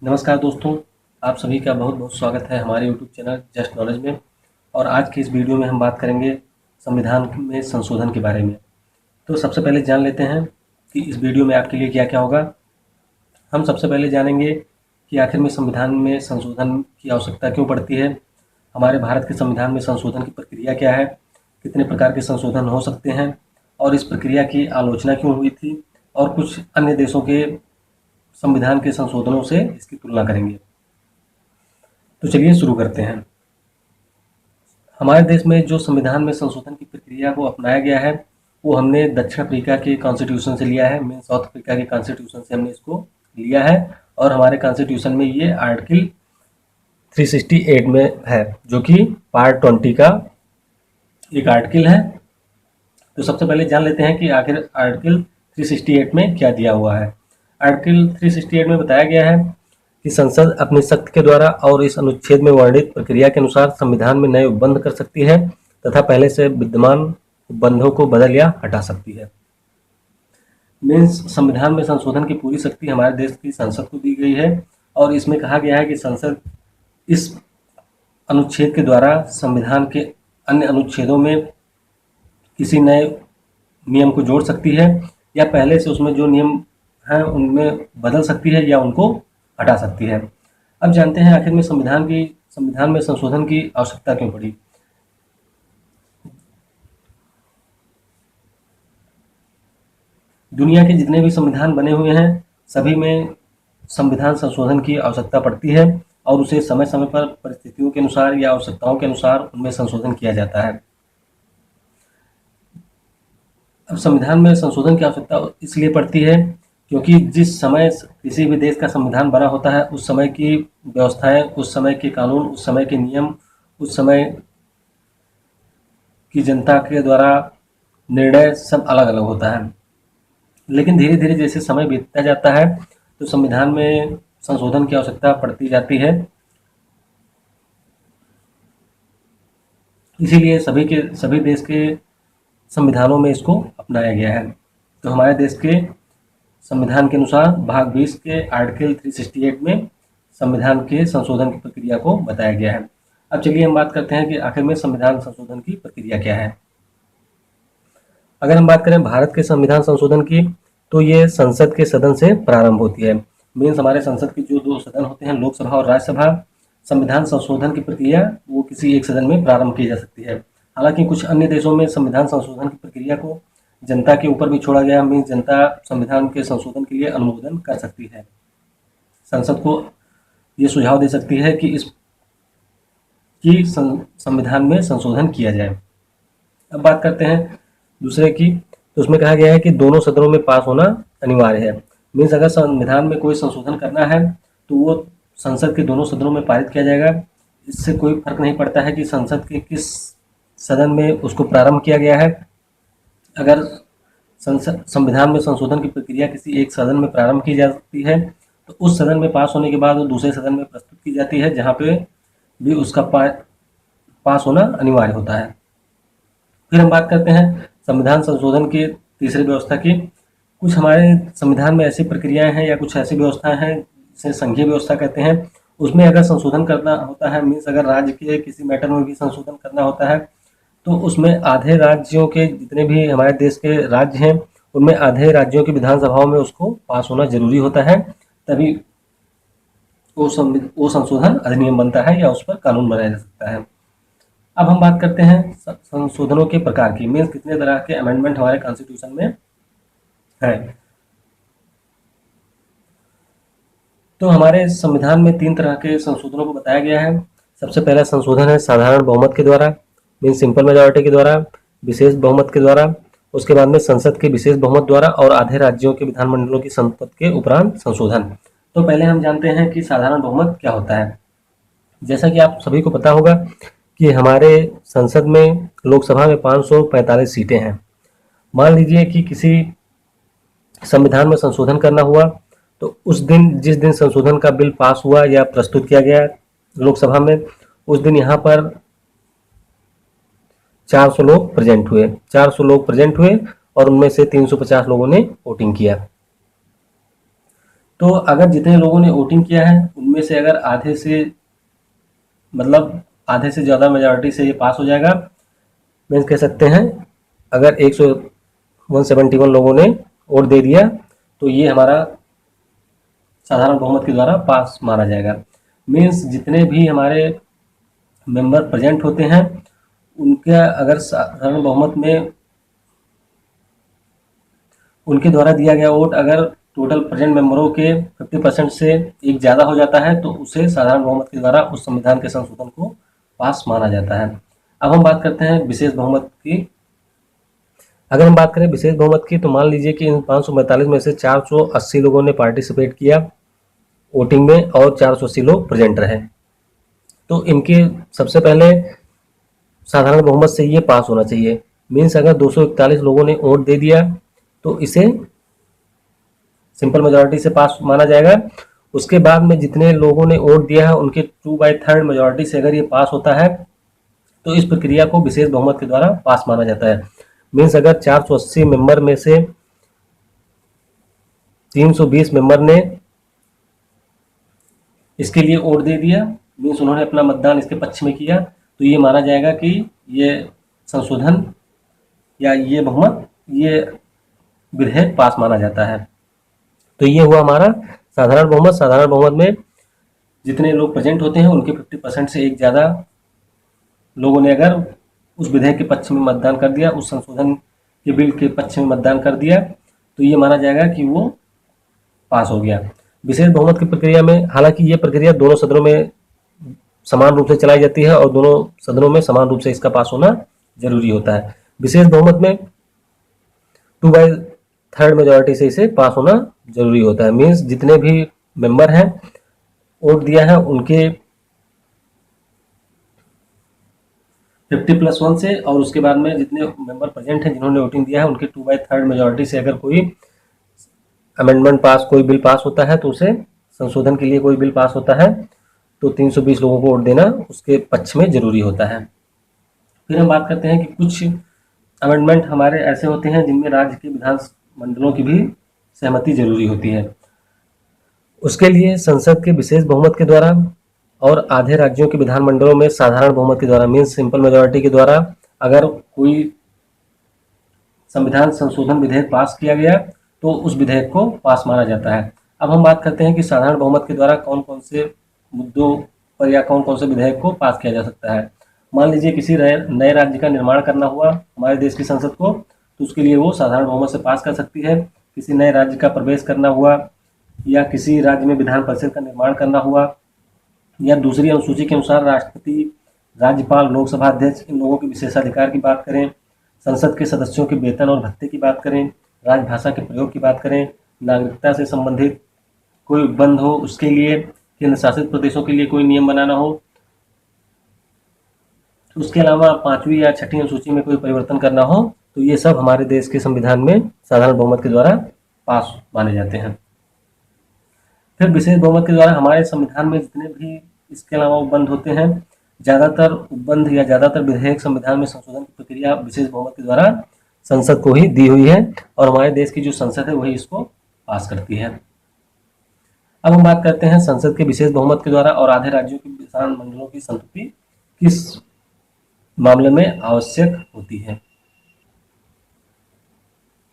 नमस्कार दोस्तों, आप सभी का बहुत बहुत स्वागत है हमारे यूट्यूब चैनल जस्ट नॉलेज में। और आज की इस वीडियो में हम बात करेंगे संविधान में संशोधन के बारे में। तो सबसे पहले जान लेते हैं कि इस वीडियो में आपके लिए क्या क्या होगा। हम सबसे पहले जानेंगे कि आखिर में संविधान में संशोधन की आवश्यकता क्यों पड़ती है, हमारे भारत के संविधान में संशोधन की प्रक्रिया क्या है, कितने प्रकार के संशोधन हो सकते हैं और इस प्रक्रिया की आलोचना क्यों हुई थी, और कुछ अन्य देशों के संविधान के संशोधनों से इसकी तुलना करेंगे। तो चलिए शुरू करते हैं। हमारे देश में जो संविधान में संशोधन की प्रक्रिया को अपनाया गया है वो हमने दक्षिण अफ्रीका के कॉन्स्टिट्यूशन से लिया है, मेन साउथ अफ्रीका के कॉन्स्टिट्यूशन से हमने इसको लिया है। और हमारे कॉन्स्टिट्यूशन में ये आर्टिकल 368 में है, जो कि पार्ट 20 का एक आर्टिकल है। तो सबसे पहले जान लेते हैं कि आखिर आर्टिकल 368 में क्या दिया हुआ है। आर्टिकल 368 में बताया गया है कि संसद अपनी शक्ति के द्वारा और इस अनुच्छेद में वर्णित प्रक्रिया के अनुसार संविधान में नए उपबंध कर सकती है तथा पहले से विद्यमान उपबंधों को बदल या हटा सकती है। मीन्स संविधान में संशोधन की पूरी शक्ति हमारे देश की संसद को दी गई है और इसमें कहा गया है कि संसद इस अनुच्छेद के द्वारा संविधान के अन्य अनुच्छेदों में किसी नए नियम को जोड़ सकती है या पहले से उसमें जो नियम हैं उनमें बदल सकती है या उनको हटा सकती है। अब जानते हैं आखिर में संविधान में संशोधन की आवश्यकता क्यों पड़ी। दुनिया के जितने भी संविधान बने हुए हैं सभी में संविधान संशोधन की आवश्यकता पड़ती है और उसे समय समय पर परिस्थितियों के अनुसार या आवश्यकताओं के अनुसार उनमें संशोधन किया जाता है। अब संविधान में संशोधन की आवश्यकता इसलिए पड़ती है क्योंकि जिस समय किसी भी देश का संविधान बना होता है उस समय की व्यवस्थाएं, उस समय के कानून, उस समय के नियम, उस समय की जनता के द्वारा निर्णय सब अलग अलग होता है। लेकिन धीरे धीरे जैसे समय बीतता जाता है तो संविधान में संशोधन की आवश्यकता पड़ती जाती है। इसीलिए सभी देश के संविधानों में इसको अपनाया गया है। तो हमारे देश के संविधान के अनुसार भाग 20 के आर्टिकल 368 में संविधान के संशोधन की प्रक्रिया को बताया गया है। अब चलिए हम बात करते हैं कि आखिर में संविधान संशोधन की प्रक्रिया क्या है। अगर हम बात करें भारत के संविधान संशोधन की तो ये संसद के सदन से प्रारंभ होती है। मीन्स हमारे संसद के जो दो सदन होते हैं, लोकसभा और राज्यसभा, संविधान संशोधन की प्रक्रिया वो किसी एक सदन में प्रारंभ की जा सकती है। हालांकि कुछ अन्य देशों में संविधान संशोधन की प्रक्रिया को जनता के ऊपर भी छोड़ा गया। मीन्स जनता संविधान के संशोधन के लिए अनुमोदन कर सकती है, संसद को ये सुझाव दे सकती है कि संविधान में संशोधन किया जाए। अब बात करते हैं दूसरे की, तो उसमें कहा गया है कि दोनों सदनों में पास होना अनिवार्य है। मीन्स अगर संविधान में कोई संशोधन करना है तो वो संसद के दोनों सदनों में पारित किया जाएगा। इससे कोई फर्क नहीं पड़ता है कि संसद के किस सदन में उसको प्रारंभ किया गया है। अगर संविधान में संशोधन की प्रक्रिया किसी एक सदन में प्रारंभ की जाती है तो उस सदन में पास होने के बाद वो दूसरे सदन में प्रस्तुत की जाती है, जहाँ पे भी उसका पास होना अनिवार्य होता है। फिर हम बात करते हैं संविधान संशोधन की तीसरी व्यवस्था की। कुछ हमारे संविधान में ऐसी प्रक्रियाएं हैं या कुछ ऐसी व्यवस्थाएं हैं जिसे संघीय व्यवस्था कहते हैं। उसमें अगर संशोधन करना होता है, मीन्स अगर राज्य के किसी मैटर में भी संशोधन करना होता है तो उसमें आधे राज्यों के, जितने भी हमारे देश के राज्य हैं उनमें आधे राज्यों की विधानसभाओं में उसको पास होना जरूरी होता है, तभी वो संशोधन अधिनियम बनता है या उस पर कानून बनाया जा सकता है। अब हम बात करते हैं संशोधनों के प्रकार की। मीन्स कितने तरह के अमेंडमेंट हमारे कॉन्स्टिट्यूशन में है। तो हमारे संविधान में 3 तरह के संशोधनों को बताया गया है। सबसे पहला संशोधन है साधारण बहुमत के द्वारा, मीन्स सिंपल मेजॉरिटी के द्वारा, विशेष बहुमत के द्वारा, उसके बाद में संसद के विशेष बहुमत द्वारा और आधे राज्यों के विधानमंडलों की संमति के उपरांत संशोधन। तो पहले हम जानते हैं कि साधारण बहुमत क्या होता है। जैसा कि आप सभी को पता होगा कि हमारे संसद में, लोकसभा में 545 सीटें हैं। मान लीजिए कि किसी संविधान में संशोधन करना हुआ तो उस दिन, जिस दिन संशोधन का बिल पास हुआ या प्रस्तुत किया गया लोकसभा में, उस दिन यहाँ पर 400 लोग प्रेजेंट हुए। 400 लोग प्रेजेंट हुए और उनमें से 350 लोगों ने वोटिंग किया। तो अगर जितने लोगों ने वोटिंग किया है उनमें से अगर आधे से मतलब आधे से ज़्यादा मेजॉरिटी से ये पास हो जाएगा। मीन्स कह सकते हैं अगर 171 लोगों ने वोट दे दिया तो ये हमारा साधारण बहुमत के द्वारा पास माना जाएगा। मीन्स जितने भी हमारे मेंबर प्रेजेंट होते हैं उनके अगर साधारण बहुमत में उनके द्वारा दिया गया वोट अगर टोटल प्रेजेंट मेंबरों के 50% से एक ज़्यादा हो जाता है तो उसे साधारण बहुमत के द्वारा उस संविधान के संशोधन को पास माना जाता है। अब हम बात करते हैं विशेष बहुमत की। अगर हम बात करें विशेष बहुमत की तो मान लीजिए कि इन 542 में से 480 लोगों ने पार्टिसिपेट किया वोटिंग में और 480 लोग प्रेजेंट रहे, तो इनके सबसे पहले साधारण बहुमत से ये पास होना चाहिए। मीन्स अगर 241 लोगों ने वोट दे दिया तो इसे सिंपल मेजॉरिटी से पास माना जाएगा। उसके बाद में जितने लोगों ने वोट दिया है उनके 2/3 मेजॉरिटी से अगर ये पास होता है तो इस प्रक्रिया को विशेष बहुमत के द्वारा पास माना जाता है। मीन्स अगर 480 मेंबर में से 320 मेंबर ने इसके लिए वोट दे दिया, मीन्स उन्होंने अपना मतदान इसके पक्ष में किया, तो ये माना जाएगा कि ये संशोधन या ये बहुमत ये विधेयक पास माना जाता है। तो ये हुआ हमारा साधारण बहुमत। साधारण बहुमत में जितने लोग प्रेजेंट होते हैं उनके 50% से एक ज़्यादा लोगों ने अगर उस विधेयक के पक्ष में मतदान कर दिया, उस संशोधन के बिल के पक्ष में मतदान कर दिया, तो ये माना जाएगा कि वो पास हो गया। विशेष बहुमत की प्रक्रिया में हालांकि ये प्रक्रिया दोनों सदनों में समान रूप से चलाई जाती है और दोनों सदनों में समान रूप से इसका पास होना जरूरी होता है। विशेष बहुमत में 2/3 मेजॉरिटी से इसे पास होना जरूरी होता है। मीन्स जितने भी मेंबर हैं वोट दिया है उनके 50+1 से और उसके बाद में जितने मेंबर प्रेजेंट हैं जिन्होंने वोटिंग दिया है उनके 2/3 मेजॉरिटी से अगर कोई अमेंडमेंट पास कोई बिल पास होता है तो उसे संशोधन के लिए कोई बिल पास होता है तो 320 लोगों को वोट देना उसके पक्ष में जरूरी होता है। फिर हम बात करते हैं कि कुछ अमेंडमेंट हमारे ऐसे होते हैं जिनमें राज्य के विधान मंडलों की भी सहमति जरूरी होती है। उसके लिए संसद के विशेष बहुमत के द्वारा और आधे राज्यों के विधानमंडलों में साधारण बहुमत के द्वारा मीन्स सिंपल मेजॉरिटी के द्वारा अगर कोई संविधान संशोधन विधेयक पास किया गया तो उस विधेयक को पास माना जाता है। अब हम बात करते हैं कि साधारण बहुमत के द्वारा कौन कौन से मुद्दों पर या कौन कौन से विधेयक को पास किया जा सकता है। मान लीजिए किसी नए राज्य का निर्माण करना हुआ हमारे देश की संसद को, तो उसके लिए वो साधारण बहुमत से पास कर सकती है। किसी नए राज्य का प्रवेश करना हुआ या किसी राज्य में विधान परिषद का निर्माण करना हुआ या दूसरी अनुसूची के अनुसार राष्ट्रपति, राज्यपाल, लोकसभा अध्यक्ष इन लोगों के विशेषाधिकार की बात करें, संसद के सदस्यों के वेतन और भत्ते की बात करें, राजभाषा के प्रयोग की बात करें, नागरिकता से संबंधित कोई उपबंध हो उसके लिए, केंद्र शासित प्रदेशों के लिए कोई नियम बनाना हो, उसके अलावा 5वीं या 6ठी अनुसूची में कोई परिवर्तन करना हो, तो ये सब हमारे देश के संविधान में साधारण बहुमत के द्वारा पास माने जाते हैं। फिर विशेष बहुमत के द्वारा हमारे संविधान में जितने भी इसके अलावा उपबंध होते हैं, ज़्यादातर उपबंध या ज़्यादातर विधेयक संविधान में संशोधन की प्रक्रिया विशेष बहुमत के द्वारा संसद को ही दी हुई है और हमारे देश की जो संसद है वही इसको पास करती है। अब हम बात करते हैं संसद के विशेष बहुमत के द्वारा और आधे राज्यों के विधानमंडलों की संतुष्टि किस मामले में आवश्यक होती है।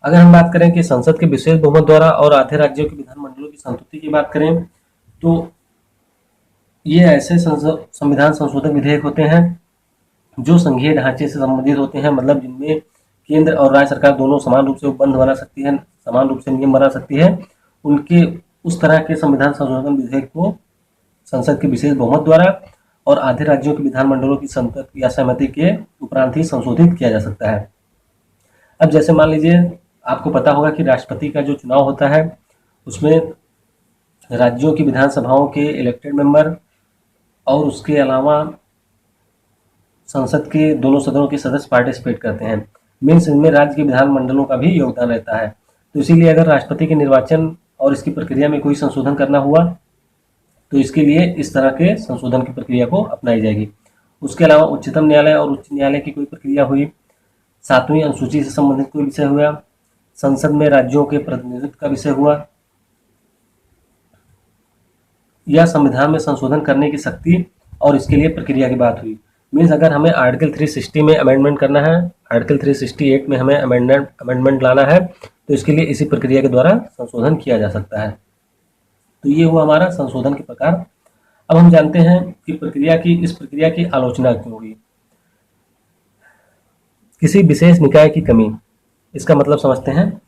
अगर हम बात करें कि संसद के विशेष बहुमत द्वारा और आधे राज्यों के विधानमंडलों की संतुष्टि की बात करें तो ये ऐसे संविधान संशोधन विधेयक होते हैं जो संघीय ढांचे से संबंधित होते हैं, मतलब जिनमें केंद्र और राज्य सरकार दोनों समान रूप से उपबंध बना सकती है, समान रूप से नियम बना सकती है। उनके उस तरह के संविधान संशोधन विधेयक को संसद के विशेष बहुमत द्वारा और आधे राज्यों के विधानमंडलों की संमति या सहमति के उपरांत ही संशोधित किया जा सकता है। अब जैसे मान लीजिए आपको पता होगा कि राष्ट्रपति का जो चुनाव होता है उसमें राज्यों की विधानसभाओं के इलेक्टेड मेंबर और उसके अलावा संसद के दोनों सदनों के सदस्य पार्टिसिपेट करते हैं। मीन्स इनमें राज्य के विधानमंडलों का भी योगदान रहता है। तो इसीलिए अगर राष्ट्रपति के निर्वाचन और इसकी प्रक्रिया में कोई संशोधन करना हुआ तो इसके लिए इस तरह के संशोधन की प्रक्रिया को अपनाई जाएगी। उसके अलावा उच्चतम न्यायालय और उच्च न्यायालय की कोई प्रक्रिया हुई, 7वीं अनुसूची से संबंधित कोई विषय हुआ, संसद में राज्यों के प्रतिनिधित्व का विषय हुआ, या संविधान में संशोधन करने की शक्ति और इसके लिए प्रक्रिया की बात हुई। मीन्स अगर हमें आर्टिकल 360 में अमेंडमेंट करना है, आर्टिकल 368 में हमें अमेंडमेंट लाना है, तो इसके लिए इसी प्रक्रिया के द्वारा संशोधन किया जा सकता है। तो ये हुआ हमारा संशोधन के प्रकार। अब हम जानते हैं कि इस प्रक्रिया की आलोचना क्यों हुई। किसी विशेष निकाय की कमी, इसका मतलब समझते हैं।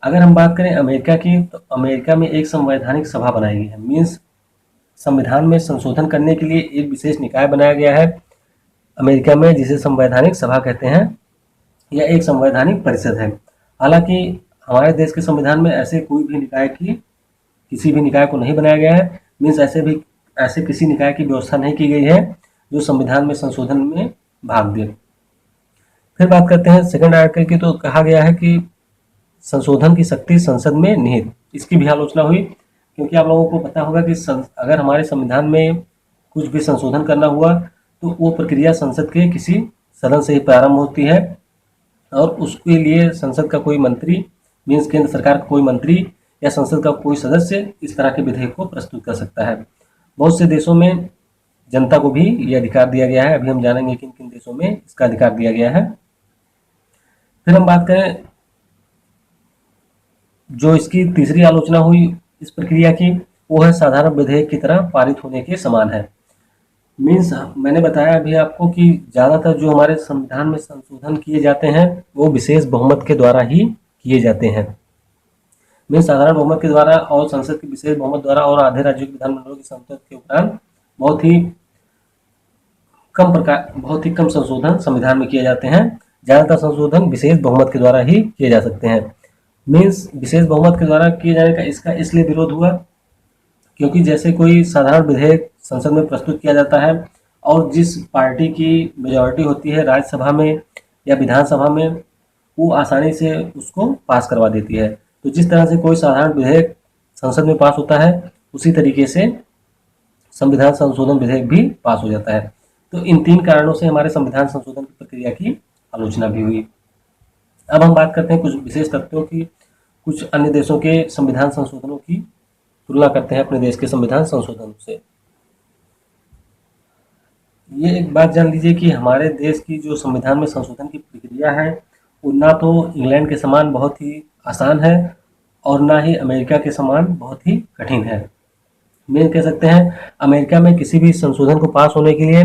अगर हम बात करें अमेरिका की, तो अमेरिका में एक संवैधानिक सभा बनाई गई है। मीन्स संविधान में संशोधन करने के लिए एक विशेष निकाय बनाया गया है अमेरिका में, जिसे संवैधानिक सभा कहते हैं या एक संवैधानिक परिषद है। हालांकि हमारे देश के संविधान में ऐसे कोई भी किसी भी निकाय को नहीं बनाया गया है। मीन्स ऐसे किसी निकाय की व्यवस्था नहीं की गई है जो संविधान में संशोधन में भाग दे। फिर बात करते हैं सेकंड आर्टिकल की। तो कहा गया है कि संशोधन की शक्ति संसद में निहित, इसकी भी आलोचना हुई, क्योंकि आप लोगों को पता होगा कि अगर हमारे संविधान में कुछ भी संशोधन करना हुआ तो वो प्रक्रिया संसद के किसी सदन से ही प्रारंभ होती है, और उसके लिए संसद का कोई मंत्री, मीन्स केंद्र सरकार का कोई मंत्री या संसद का कोई सदस्य इस तरह के विधेयक को प्रस्तुत कर सकता है। बहुत से देशों में जनता को भी यह अधिकार दिया गया है। अभी हम जानेंगे किन किन देशों में इसका अधिकार दिया गया है। फिर हम बात करें जो इसकी तीसरी आलोचना हुई इस प्रक्रिया की, वो है साधारण विधेयक की तरह पारित होने के समान है। मीन्स मैंने बताया अभी आपको कि ज़्यादातर जो हमारे संविधान में संशोधन किए जाते हैं वो विशेष बहुमत के द्वारा ही किए जाते हैं। मीन्स साधारण बहुमत के द्वारा और संसद के विशेष बहुमत द्वारा और आधे राज्यों के विधानमंडलों की संमति के उपरांत बहुत ही कम संशोधन संविधान में किए जाते हैं। ज़्यादातर संशोधन विशेष बहुमत के द्वारा ही किए जा सकते हैं। मीन्स विशेष बहुमत के द्वारा किए जाने का इसका इसलिए विरोध हुआ क्योंकि जैसे कोई साधारण विधेयक संसद में प्रस्तुत किया जाता है और जिस पार्टी की मेजॉरिटी होती है राज्यसभा में या विधानसभा में, वो आसानी से उसको पास करवा देती है। तो जिस तरह से कोई साधारण विधेयक संसद में पास होता है, उसी तरीके से संविधान संशोधन विधेयक भी पास हो जाता है। तो इन 3 कारणों से हमारे संविधान संशोधन की प्रक्रिया की आलोचना भी हुई। अब हम बात करते हैं कुछ विशेष तथ्यों की, कुछ अन्य देशों के संविधान संशोधनों की तुलना करते हैं अपने देश के संविधान संशोधन से। ये एक बात जान लीजिए कि हमारे देश की जो संविधान में संशोधन की प्रक्रिया है वो ना तो इंग्लैंड के समान बहुत ही आसान है और ना ही अमेरिका के समान बहुत ही कठिन है। मैं कह सकते हैं अमेरिका में किसी भी संशोधन को पास होने के लिए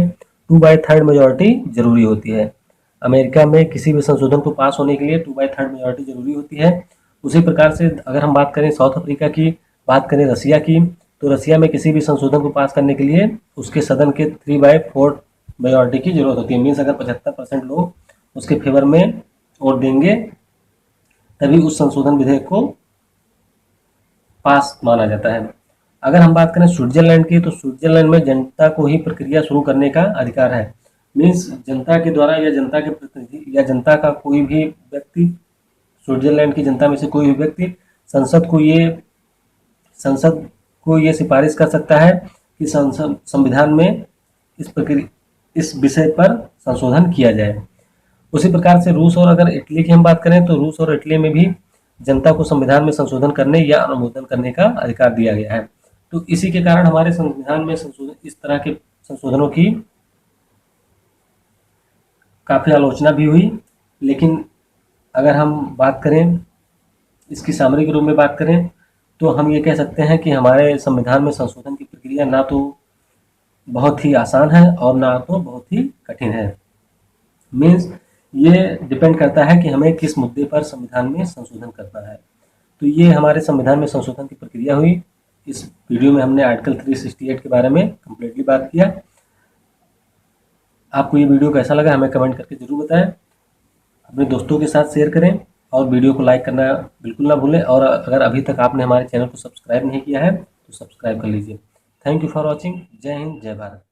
2/3 मेजॉरिटी जरूरी होती है। अमेरिका में किसी भी संशोधन को पास होने के लिए 2/3 मेजॉरिटी जरूरी होती है। उसी प्रकार से अगर हम बात करें साउथ अफ्रीका की, बात करें रसिया की, तो रसिया में किसी भी संशोधन को पास करने के लिए उसके सदन के 3/4 मेजॉरिटी की जरूरत होती है। मीन्स अगर 75% लोग उसके फेवर में वोट देंगे तभी उस संशोधन विधेयक को पास माना जाता है। अगर हम बात करें स्विट्जरलैंड की, तो स्विट्जरलैंड में जनता को ही प्रक्रिया शुरू करने का अधिकार है। मीन्स जनता के द्वारा या जनता के प्रतिनिधि या जनता का कोई भी व्यक्ति, स्विट्जरलैंड की जनता में से कोई भी व्यक्ति संसद को ये सिफारिश कर सकता है कि संविधान में इस विषय पर संशोधन किया जाए। उसी प्रकार से रूस और अगर इटली की हम बात करें, तो रूस और इटली में भी जनता को संविधान में संशोधन करने या अनुमोदन करने का अधिकार दिया गया है। तो इसी के कारण हमारे संविधान में इस तरह के संशोधनों की काफ़ी आलोचना भी हुई। लेकिन अगर हम बात करें इसकी सामरिक रूप में बात करें, तो हम ये कह सकते हैं कि हमारे संविधान में संशोधन की प्रक्रिया ना तो बहुत ही आसान है और ना तो बहुत ही कठिन है। मीन्स ये डिपेंड करता है कि हमें किस मुद्दे पर संविधान में संशोधन करना है। तो ये हमारे संविधान में संशोधन की प्रक्रिया हुई। इस वीडियो में हमने आर्टिकल 368 के बारे में कम्प्लीटली बात किया। आपको ये वीडियो कैसा लगा हमें कमेंट करके ज़रूर बताएं, अपने दोस्तों के साथ शेयर करें और वीडियो को लाइक करना बिल्कुल ना भूलें। और अगर अभी तक आपने हमारे चैनल को सब्सक्राइब नहीं किया है तो सब्सक्राइब कर लीजिए। Thank you for watching. जय हिंद, जय भारत।